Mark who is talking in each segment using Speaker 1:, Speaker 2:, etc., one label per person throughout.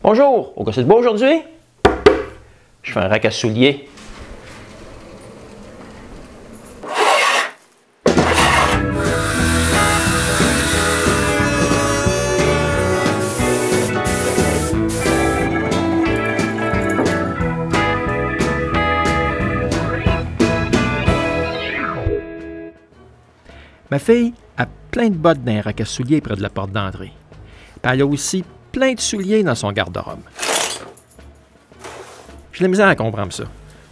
Speaker 1: Bonjour, au casse de bois aujourd'hui? Je fais un rack à souliers. Ma fille a plein de bottes dans un rack à souliers près de la porte d'entrée. Puis elle a aussi plein de souliers dans son garde-robe. J'ai de la misère à comprendre ça.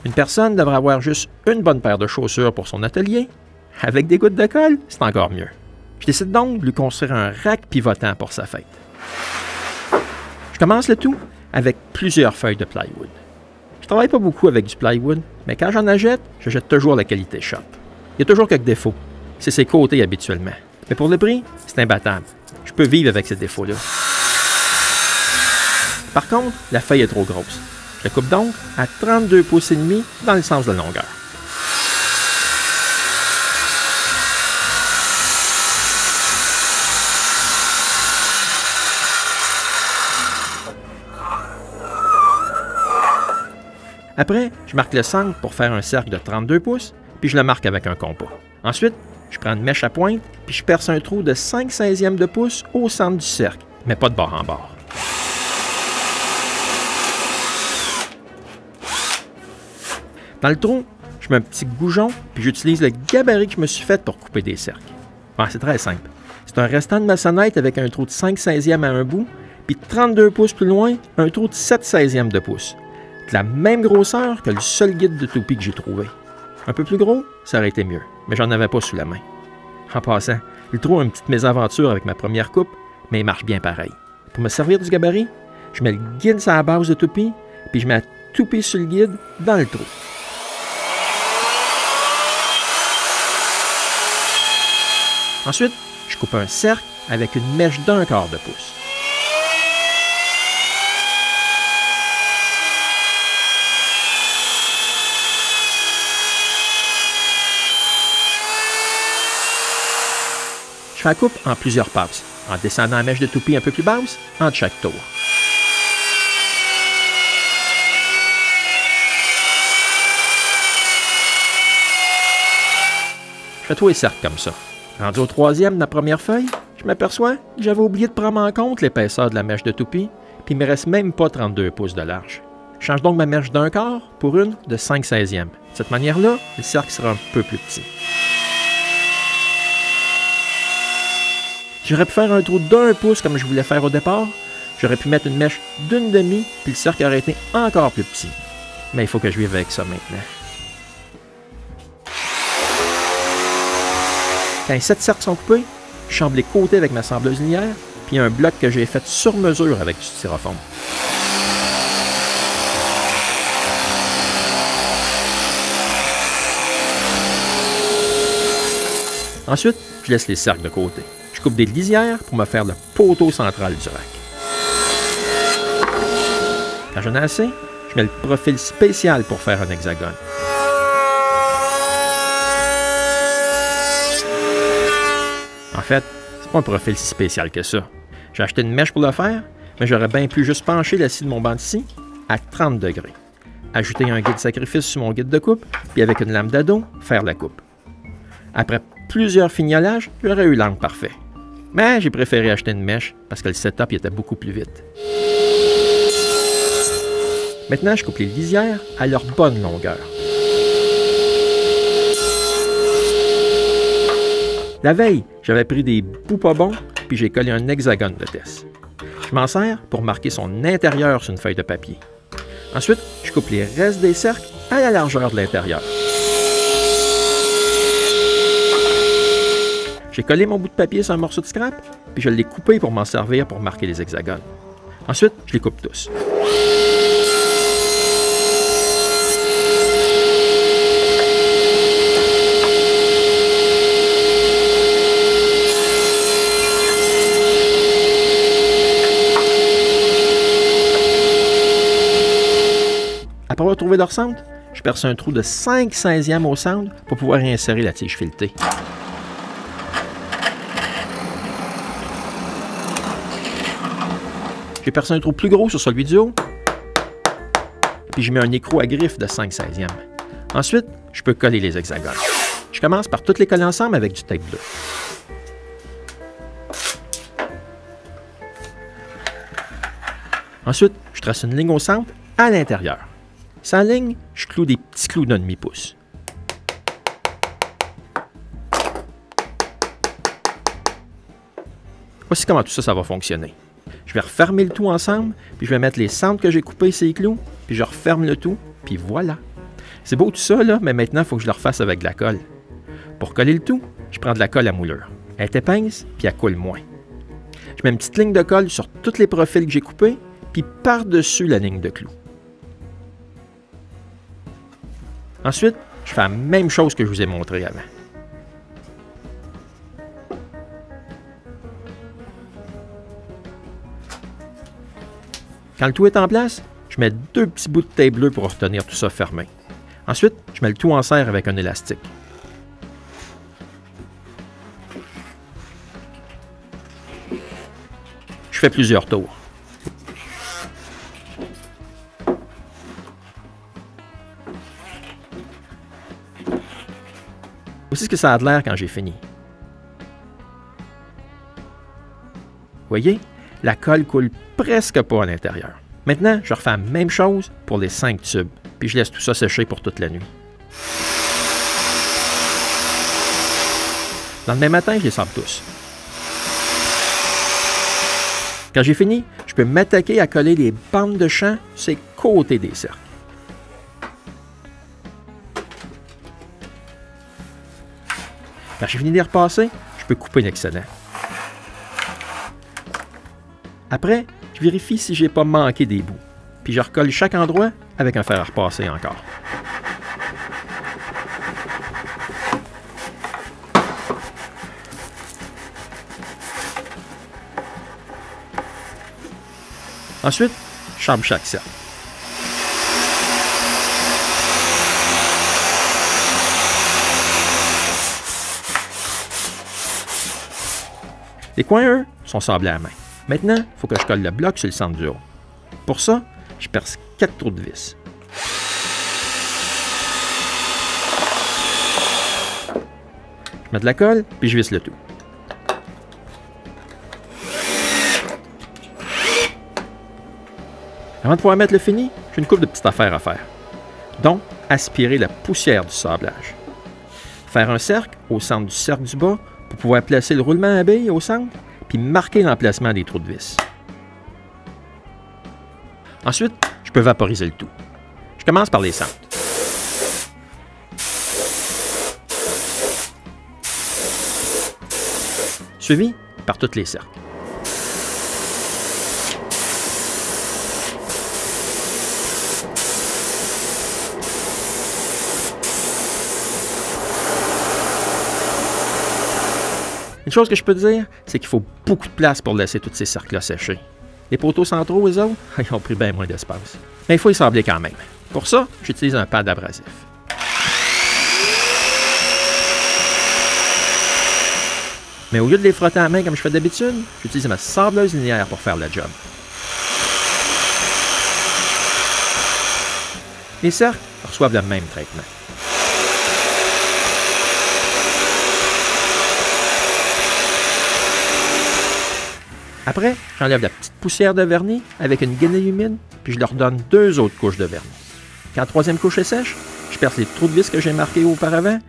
Speaker 1: Une personne devrait avoir juste une bonne paire de chaussures pour son atelier. Avec des gouttes de colle, c'est encore mieux. Je décide donc de lui construire un rack pivotant pour sa fête. Je commence le tout avec plusieurs feuilles de plywood. Je travaille pas beaucoup avec du plywood, mais quand j'en achète, je jette toujours la qualité shop. Il y a toujours quelques défauts. C'est ses côtés habituellement. Mais pour le prix, c'est imbattable. Je peux vivre avec ces défauts-là. Par contre, la feuille est trop grosse. Je la coupe donc à 32 pouces et demi dans le sens de la longueur. Après, je marque le centre pour faire un cercle de 32 pouces, puis je le marque avec un compas. Ensuite, je prends une mèche à pointe, puis je perce un trou de 5/16e de pouce au centre du cercle, mais pas de bord en bord. Dans le trou, je mets un petit goujon, puis j'utilise le gabarit que je me suis fait pour couper des cercles. Bon, c'est très simple. C'est un restant de maçonnette avec un trou de 5/16e à un bout, puis 32 pouces plus loin, un trou de 7/16e de pouce. De la même grosseur que le seul guide de toupie que j'ai trouvé. Un peu plus gros, ça aurait été mieux, mais j'en avais pas sous la main. En passant, le trou a une petite mésaventure avec ma première coupe, mais il marche bien pareil. Pour me servir du gabarit, je mets le guide sur la base de toupie, puis je mets la toupie sur le guide dans le trou. Ensuite, je coupe un cercle avec une mèche d'1/4 de pouce. Je fais la coupe en plusieurs passes, en descendant la mèche de toupie un peu plus basse entre chaque tour. Je fais tous les cercles comme ça. Rendu au 3e de la première feuille, je m'aperçois que j'avais oublié de prendre en compte l'épaisseur de la mèche de toupie, puis il ne me reste même pas 32 pouces de large. Je change donc ma mèche d'1/4 pour une de 5/16e. De cette manière-là, le cercle sera un peu plus petit. J'aurais pu faire un trou d'1 pouce comme je voulais faire au départ. J'aurais pu mettre une mèche d'1/2, puis le cercle aurait été encore plus petit. Mais il faut que je vive avec ça maintenant. Quand les 7 cercles sont coupés, je chambre les côtés avec ma sableuse linéaire, puis un bloc que j'ai fait sur mesure avec du styrofoam. Ensuite, je laisse les cercles de côté. Je coupe des lisières pour me faire le poteau central du rack. Quand j'en ai assez, je mets le profil spécial pour faire un hexagone. En fait, c'est pas un profil si spécial que ça. J'ai acheté une mèche pour le faire, mais j'aurais bien pu juste pencher la scie de mon banc de scie à 30 degrés. Ajouter un guide sacrifice sur mon guide de coupe, puis avec une lame d'ado, faire la coupe. Après plusieurs fignolages, j'aurais eu l'angle parfait. Mais j'ai préféré acheter une mèche parce que le setup était beaucoup plus vite. Maintenant, je coupe les lisières à leur bonne longueur. La veille, j'avais pris des bouts pas bons, puis j'ai collé un hexagone de test. Je m'en sers pour marquer son intérieur sur une feuille de papier. Ensuite, je coupe les restes des cercles à la largeur de l'intérieur. J'ai collé mon bout de papier sur un morceau de scrap, puis je l'ai coupé pour m'en servir pour marquer les hexagones. Ensuite, je les coupe tous. Après avoir trouvé leur centre, je perce un trou de 5/16e au centre pour pouvoir y insérer la tige filetée. J'ai percé un trou plus gros sur celui du haut. Puis je mets un écrou à griffe de 5/16e. Ensuite, je peux coller les hexagones. Je commence par toutes les coller ensemble avec du tape bleu. Ensuite, je trace une ligne au centre à l'intérieur. Sans ligne, je cloue des petits clous d'un demi-pouce. Voici comment tout ça va fonctionner. Je vais refermer le tout ensemble, puis je vais mettre les centres que j'ai coupés, ces clous, puis je referme le tout, puis voilà. C'est beau tout ça, là, mais maintenant, il faut que je le refasse avec de la colle. Pour coller le tout, je prends de la colle à moulure. Elle est épaisse, puis elle coule moins. Je mets une petite ligne de colle sur tous les profils que j'ai coupés, puis par-dessus la ligne de clous. Ensuite, je fais la même chose que je vous ai montré avant. Quand le tout est en place, je mets 2 petits bouts de tape bleue pour retenir tout ça fermé. Ensuite, je mets le tout en serre avec un élastique. Je fais plusieurs tours. Voici ce que ça a de l'air quand j'ai fini. Voyez, la colle coule presque pas à l'intérieur. Maintenant, je refais la même chose pour les 5 tubes, puis je laisse tout ça sécher pour toute la nuit. Le lendemain matin, je les sable tous. Quand j'ai fini, je peux m'attaquer à coller les bandes de champ sur les côtés des cercles. Quand j'ai fini de les repasser, je peux couper l'excédent. Après, je vérifie si je n'ai pas manqué des bouts, puis je recolle chaque endroit avec un fer à repasser encore. Ensuite, je chambre chaque cercle. Les coins, eux, sont sablés à la main. Maintenant, il faut que je colle le bloc sur le centre du haut. Pour ça, je perce 4 trous de vis. Je mets de la colle, puis je visse le tout. Avant de pouvoir mettre le fini, j'ai une couple de petites affaires à faire. Donc, aspirer la poussière du sablage. Faire un cercle au centre du cercle du bas pour pouvoir placer le roulement à billes au centre, puis marquer l'emplacement des trous de vis. Ensuite, je peux vaporiser le tout. Je commence par les centres. Suivi par tous les cercles. Une chose que je peux te dire, c'est qu'il faut beaucoup de place pour laisser tous ces cercles-là sécher. Les poteaux centraux, eux autres, ils ont pris bien moins d'espace. Mais il faut y sabler quand même. Pour ça, j'utilise un pad abrasif. Mais au lieu de les frotter à la main comme je fais d'habitude, j'utilise ma sableuse linéaire pour faire le job. Les cercles reçoivent le même traitement. Après, j'enlève la petite poussière de vernis avec une guenille humide, puis je leur donne 2 autres couches de vernis. Quand la 3e couche est sèche, je perce les trous de vis que j'ai marqués auparavant.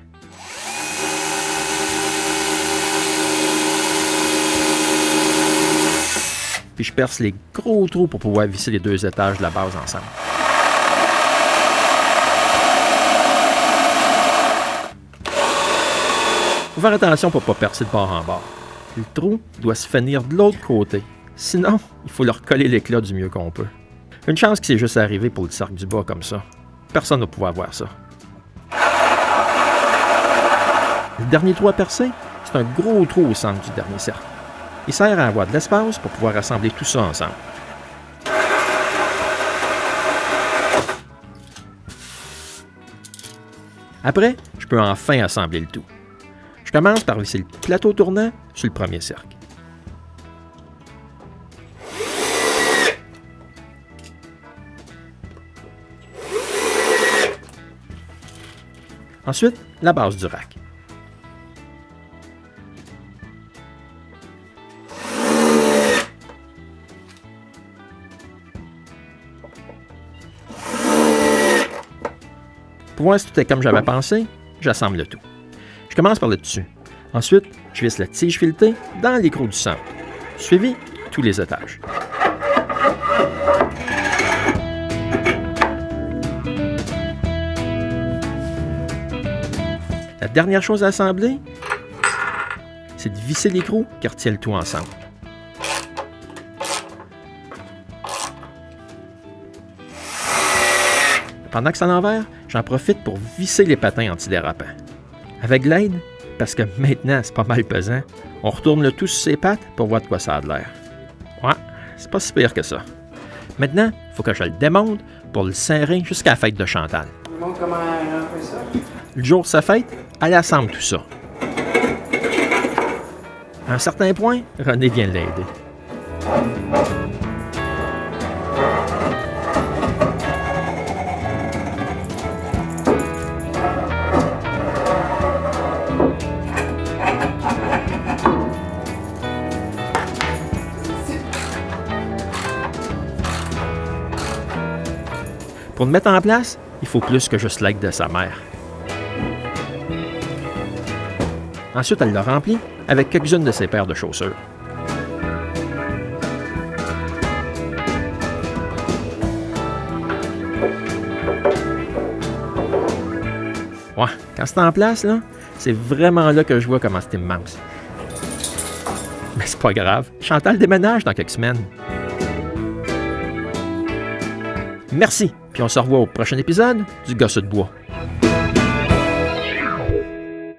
Speaker 1: Puis je perce les gros trous pour pouvoir visser les 2 étages de la base ensemble. Faut faire attention pour ne pas percer de bord en bord. Le trou doit se finir de l'autre côté. Sinon, il faut leur coller l'éclat du mieux qu'on peut. Une chance que c'est juste arrivé pour le cercle du bas comme ça. Personne ne va pouvoir voir ça. Le dernier trou à percer, c'est un gros trou au centre du dernier cercle. Il sert à avoir de l'espace pour pouvoir assembler tout ça ensemble. Après, je peux enfin assembler le tout. Je commence par visser le plateau tournant sur le premier cercle. Ensuite, la base du rack. Pour voir si tout est comme j'avais pensé, j'assemble le tout. Je commence par le dessus. Ensuite, je visse la tige filetée dans l'écrou du centre. Suivi, tous les étages. La dernière chose à assembler, c'est de visser l'écrou qui retient le tout ensemble. Pendant que c'est à l'envers, j'en profite pour visser les patins antidérapants. Avec l'aide, parce que maintenant c'est pas mal pesant, on retourne le tout sur ses pattes pour voir de quoi ça a de l'air. Ouais, c'est pas si pire que ça. Maintenant, il faut que je le démonte pour le serrer jusqu'à la fête de Chantal.
Speaker 2: Montre comment on fait ça.
Speaker 1: Le jour de sa fête, elle assemble tout ça. À un certain point, René vient l'aider. Pour le mettre en place, il faut plus que juste l'aide de sa mère. Ensuite, elle le remplit avec quelques-unes de ses paires de chaussures. Ouais, quand c'est en place, là, c'est vraiment là que je vois comment c'est immense. Mais c'est pas grave, Chantal déménage dans quelques semaines. Merci, puis on se revoit au prochain épisode du Gosse de bois.